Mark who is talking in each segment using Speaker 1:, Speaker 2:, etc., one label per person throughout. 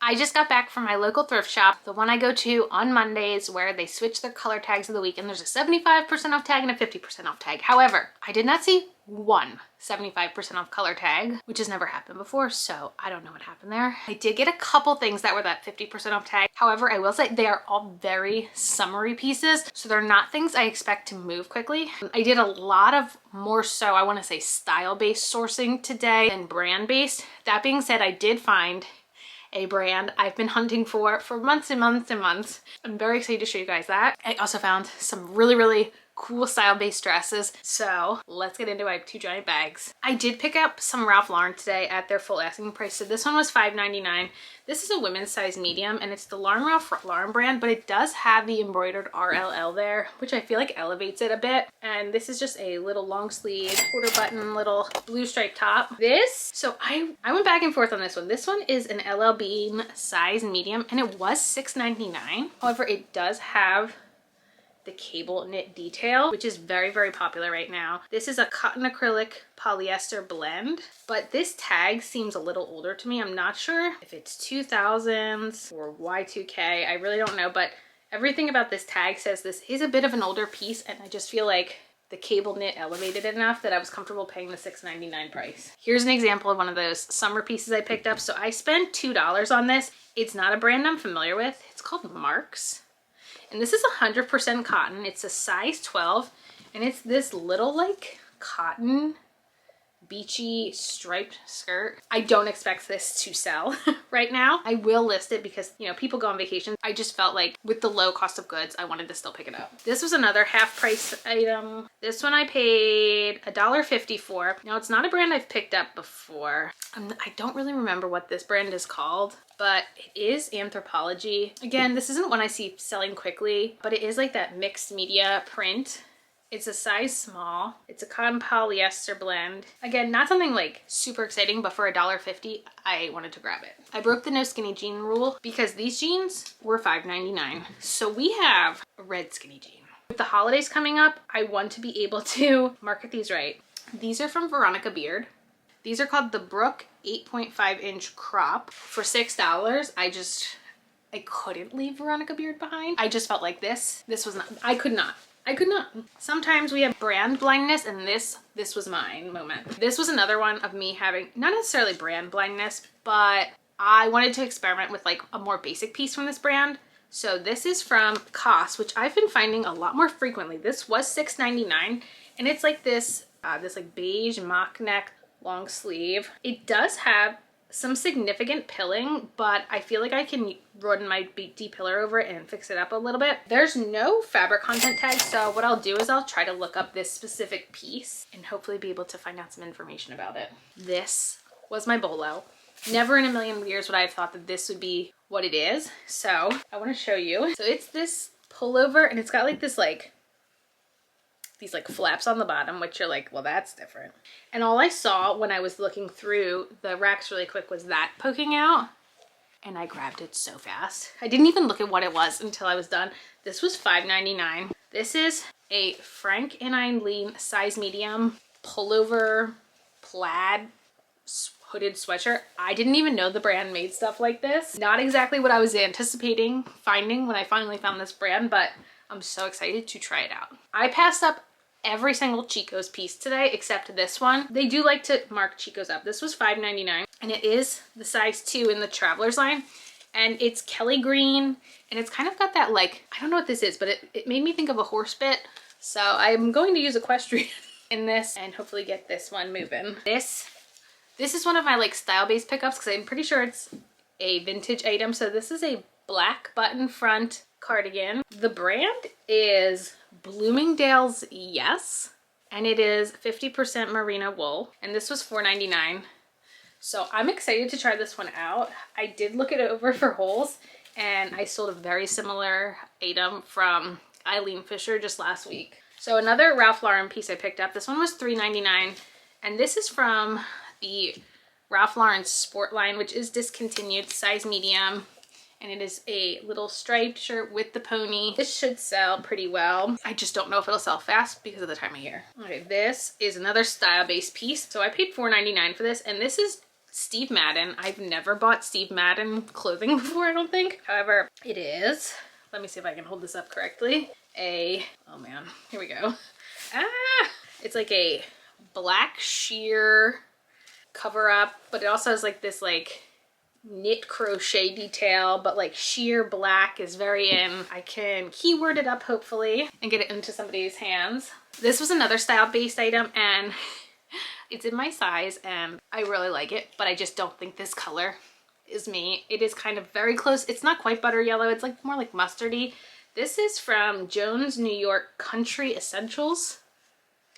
Speaker 1: I just got back from my local thrift shop, the one I go to on Mondays, where they switch their color tags of the week, and there's a 75% off tag and a 50% off tag. However, I did not see one 75% off color tag, which has never happened before, so I don't know what happened there. I did get a couple things that were that 50% off tag. However, I will say they are all very summery pieces, so they're not things I expect to move quickly. I did a lot of more so, I want to say, style-based sourcing today than brand-based. That being said, I did find a brand I've been hunting for months and months and months. I'm very excited to show you guys that. I also found some really cool style-based dresses. So let's get into it. I have 2 giant bags. I did pick up some Ralph Lauren today at their full asking price. So this one was $5.99. This is a women's size medium, and it's the Ralph Lauren brand, but it does have the embroidered RLL there, which I feel like elevates it a bit. And this is just a little long sleeve, quarter button, little blue striped top. So I went back and forth on this one. This one is an LL Bean size medium, and it was $6.99. However, it does have the cable knit detail, which is very popular right now. This is a cotton acrylic polyester blend, but this tag seems a little older to me. I'm not sure if it's 2000s or Y2K. I really don't know, but everything about this tag says this is a bit of an older piece, and I just feel like the cable knit elevated it enough that I was comfortable paying the $6.99 price. Here's an example of one of those summer pieces I picked up. So I spent $2 on this. It's not a brand I'm familiar with. It's called Marks. And this is 100% cotton. It's a size 12, and it's this little like cotton beachy striped skirt. I don't expect this to sell right now. I will list it because, you know, people go on vacation. I just felt like with the low cost of goods, I wanted to still pick it up. This was another half price item. This one I paid $1.50 for. Now, it's not a brand I've picked up before. I don't really remember what this brand is called, but it is Anthropology. Again, this isn't one I see selling quickly, but it is like that mixed media print. It's a size small. It's a cotton polyester blend. Again, not something like super exciting, but for $1.50, I wanted to grab it. I broke the no skinny jean rule because these jeans were $5.99. So we have a red skinny jean. With the holidays coming up, I want to be able to market these right. These are from Veronica Beard. These are called the Brook 8.5 inch crop for $6. I couldn't leave Veronica Beard behind. I just felt like this was not, I could not. Sometimes we have brand blindness, and this was mine moment. This was another one of me having not necessarily brand blindness, but I wanted to experiment with like a more basic piece from this brand. So this is from COS, which I've been finding a lot more frequently. This was $6.99, and it's like this like beige mock neck long sleeve. It does have some significant pilling, but I feel like I can run my D-pillar over it and fix it up a little bit. There's no fabric content tag, so what I'll do is I'll try to look up this specific piece and hopefully be able to find out some information about it. This was my bolo. Never in a million years would I have thought that this would be what it is. So I want to show you. So it's this pullover, and it's got like this these like flaps on the bottom, which you're like, well, that's different. And all I saw when I was looking through the racks really quick was that poking out, and I grabbed it so fast. I didn't even look at what it was until I was done. This was $5.99. This is a Frank and Eileen size medium pullover plaid hooded sweatshirt. I didn't even know the brand made stuff like this. Not exactly what I was anticipating finding when I finally found this brand, but I'm so excited to try it out. I passed up every single Chico's piece today except this one. They do like to mark Chico's up. This was $5.99, and it is the size 2 in the Travelers line, and it's Kelly green, and it's kind of got that like, I don't know what this is, but it made me think of a horse bit. So I'm going to use equestrian in this and hopefully get this one moving. This is one of my like style-based pickups because I'm pretty sure it's a vintage item. So this is a black button front cardigan. The brand is Bloomingdale's Yes, and it is 50% merino wool, and this was $4.99. So I'm excited to try this one out. I did look it over for holes, and I sold a very similar item from Eileen Fisher just last week. So another Ralph Lauren piece I picked up. This one was $3.99, and this is from the Ralph Lauren Sport line, which is discontinued, size medium. And it is a little striped shirt with the pony. This should sell pretty well. I just don't know if it'll sell fast because of the time of year. Okay, this is another style-based piece. So I paid $4.99 for this, and this is Steve Madden. I've never bought Steve Madden clothing before, I don't think. However, it is, let me see if I can hold this up correctly. Oh man, here we go. It's like a black sheer cover up, but it also has like this like knit crochet detail, but like sheer black is very in. I can keyword it up hopefully and get it into somebody's hands. This was another style based item and it's in my size and I really like it, but I just don't think this color is me. It is kind of very close. It's not quite butter yellow. It's like more like mustardy. This is from Jones, New York Country Essentials.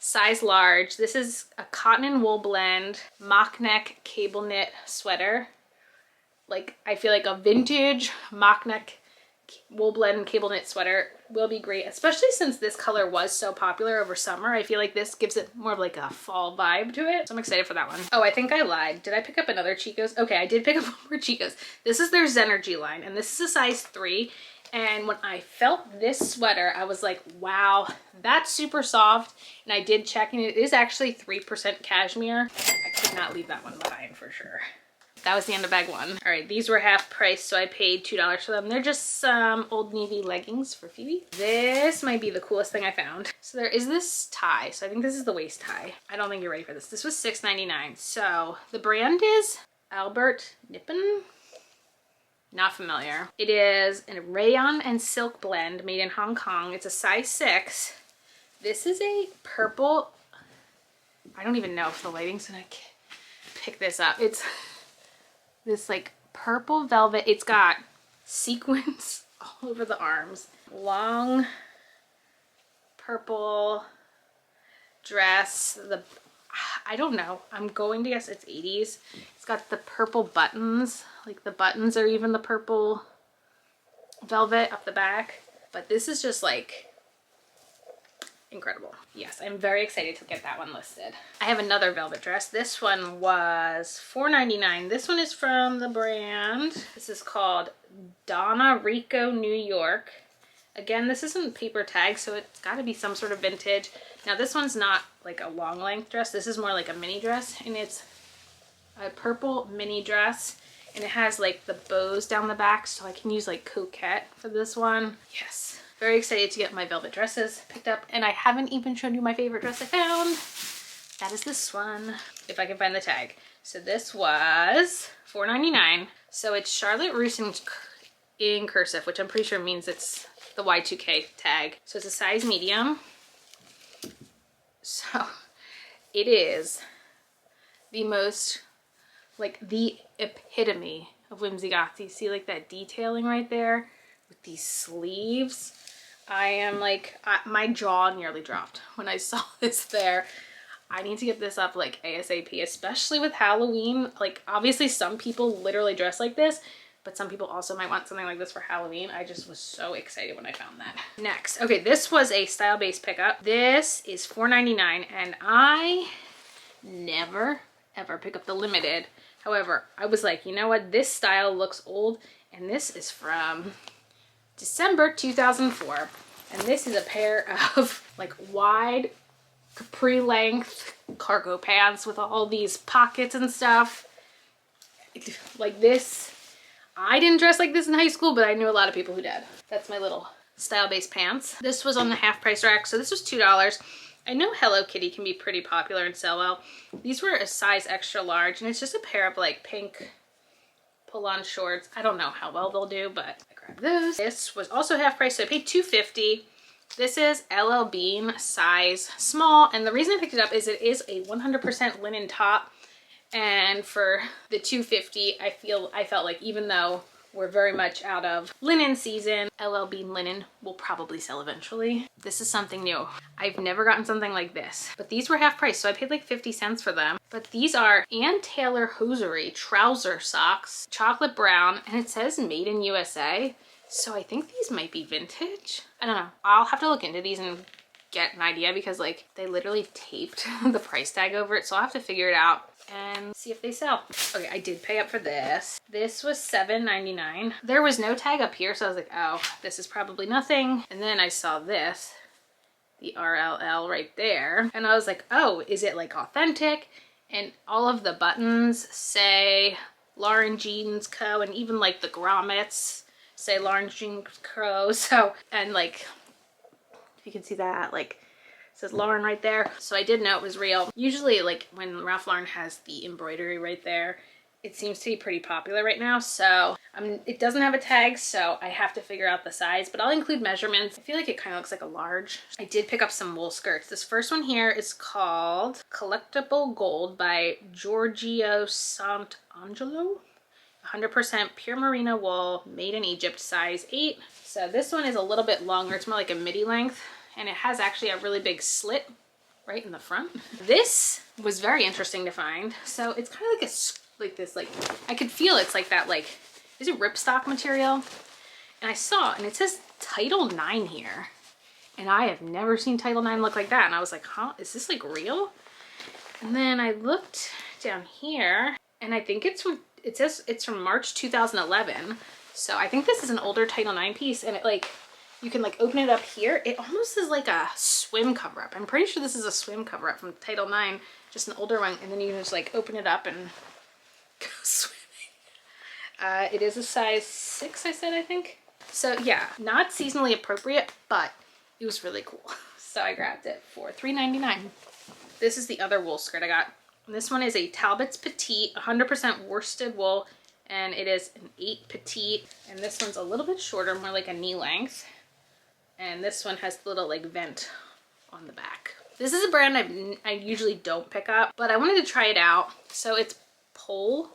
Speaker 1: Size large. This is a cotton and wool blend, mock neck cable knit sweater. Like, I feel like a vintage mock neck wool blend cable knit sweater will be great, especially since this color was so popular over summer. I feel like this gives it more of like a fall vibe to it. So I'm excited for that one. Oh, I think I lied. Did I pick up another Chico's? Okay, I did pick up more Chico's. This is their Zenergy line and this is a size 3. And when I felt this sweater, I was like, wow, that's super soft. And I did check and it is actually 3% cashmere. I could not leave that one behind for sure. That was the end of bag 1. All right, these were half price, so I paid $2 for them. They're just some Old Navy leggings for Phoebe. This might be the coolest thing I found. So there is this tie. So I think this is the waist tie. I don't think you're ready for this. This was $6.99. So the brand is Albert Nippon. Not familiar. It is a rayon and silk blend made in Hong Kong. It's a size 6. This is a purple. I don't even know if the lighting's gonna pick this up. It's this like purple velvet. It's got sequins all over the arms. Long purple dress. I don't know. I'm going to guess it's 80s. It's got the purple buttons. Like the buttons are even the purple velvet up the back. But this is just like incredible. Yes, I'm very excited to get that one listed. I have another velvet dress. This one was $4.99. This one is from the brand. This is called Donna Rico, New York. Again, this isn't paper tag, so it's got to be some sort of vintage. Now this one's not like a long length dress. This is more like a mini dress, and it's a purple mini dress, and it has like the bows down the back, so I can use like coquette for this one. Yes. Very excited to get my velvet dresses picked up, and I haven't even shown you my favorite dress I found. That is this one, if I can find the tag. So this was $4.99. So it's Charlotte Russe in cursive, which I'm pretty sure means it's the Y2K tag. So it's a size medium. So it is the most, like the epitome of whimsy goth. You see like that detailing right there with these sleeves. I am like, my jaw nearly dropped when I saw this there. I need to get this up like ASAP, especially with Halloween. Like obviously some people literally dress like this, but some people also might want something like this for Halloween. I just was so excited when I found that. Next, okay, this was a style-based pickup. This is $4.99, and I never ever pick up the limited. However, I was like, you know what? This style looks old, and this is from December 2004. And this is a pair of like wide capri length cargo pants with all these pockets and stuff. Like this. I didn't dress like this in high school, but I knew a lot of people who did. That's my little style-based pants. This was on the half price rack, so this was $2. I know Hello Kitty can be pretty popular and sell well. These were a size extra large, and it's just a pair of like pink pull-on shorts. I don't know how well they'll do, but I grabbed those. This was also half price, so I paid $2.50. This is LL Bean size small, and the reason I picked it up is it is a 100% linen top. And for the $2.50, I felt like even though we're very much out of linen season, LL Bean linen will probably sell eventually. This is something new. I've never gotten something like this, but these were half price, so I paid like 50 cents for them. But these are Ann Taylor hosiery trouser socks, chocolate brown, and it says made in USA. So I think these might be vintage. I don't know. I'll have to look into these and get an idea because like they literally taped the price tag over it, so I'll have to figure it out and see if they sell. Okay, I did pay up for this. This was $7.99. There was no tag up here, so I was like, oh, this is probably nothing. And then I saw this, the RLL right there, and I was like, oh, is it like authentic? and all of the buttons say Lauren Jeans Co. and even like the grommets say Lauren Jeans Co. So, and like, if you can see that, like, it says Lauren right there. So I did know it was real. Usually like when Ralph Lauren has the embroidery right there, it seems to be pretty popular right now. So it doesn't have a tag, so I have to figure out the size, but I'll include measurements. I feel like it kind of looks like a large. I did pick up some wool skirts. This first one here is called Collectible Gold by Giorgio Sant'Angelo. 100% pure merino wool, made in Egypt, size 8. So this one is a little bit longer. It's more like a midi length, and it has actually a really big slit right in the front. This was very interesting to find. So it's kind of like like this, like, I could feel it's like that, like, is it ripstop material? And I saw, and it says Title 9 here. And I have never seen Title 9 look like that. And I was like, huh, is this like real? And then I looked down here, and I think it's from, it says it's from March 2011. So I think this is an older Title 9 piece, and it like, you can like open it up here. It almost is like a swim cover up. I'm pretty sure this is a swim cover up from Title 9, just an older one. And then you can just like open it up and go swimming. It is a size 6, I said, I think. So yeah, not seasonally appropriate, but it was really cool. So I grabbed it for $3.99. This is the other wool skirt I got. This one is a Talbot's Petite, 100% worsted wool, and it is an 8 petite. And this one's a little bit shorter, more like a knee length. And this one has the little like vent on the back. This is a brand I usually don't pick up, but I wanted to try it out. So it's Pole.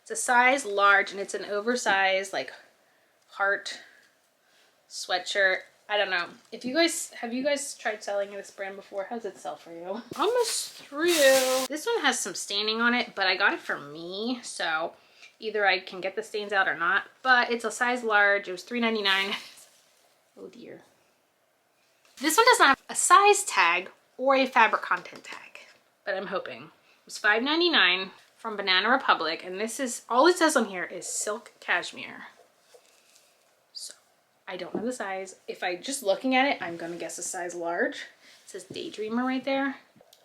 Speaker 1: It's a size large, and it's an oversized like heart sweatshirt. I don't know. If you guys, have you guys tried selling this brand before? How does it sell for you? Almost through. This one has some staining on it, but I got it for me. So either I can get the stains out or not, but it's a size large. It was $3.99. Oh dear. This one does not have a size tag or a fabric content tag, but I'm hoping. It was $5.99 from Banana Republic, and this is, all it says on here is silk cashmere. So I don't know the size. If I just looking at it, I'm gonna guess a size large. It says Daydreamer right there.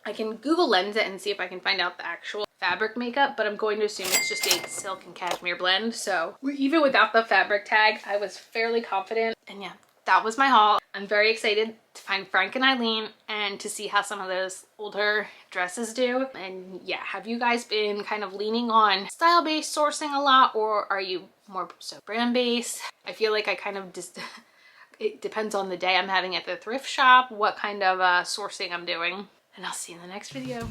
Speaker 1: I can Google Lens it and see if I can find out the actual fabric makeup, but I'm going to assume it's just a silk and cashmere blend. So even without the fabric tag, I was fairly confident. And yeah, that was my haul. I'm very excited to find Frank and Eileen and to see how some of those older dresses do. And yeah, have you guys been kind of leaning on style-based sourcing a lot, or are you more so brand-based? I feel like I kind of just, it depends on the day I'm having at the thrift shop, what kind of sourcing I'm doing. And I'll see you in the next video.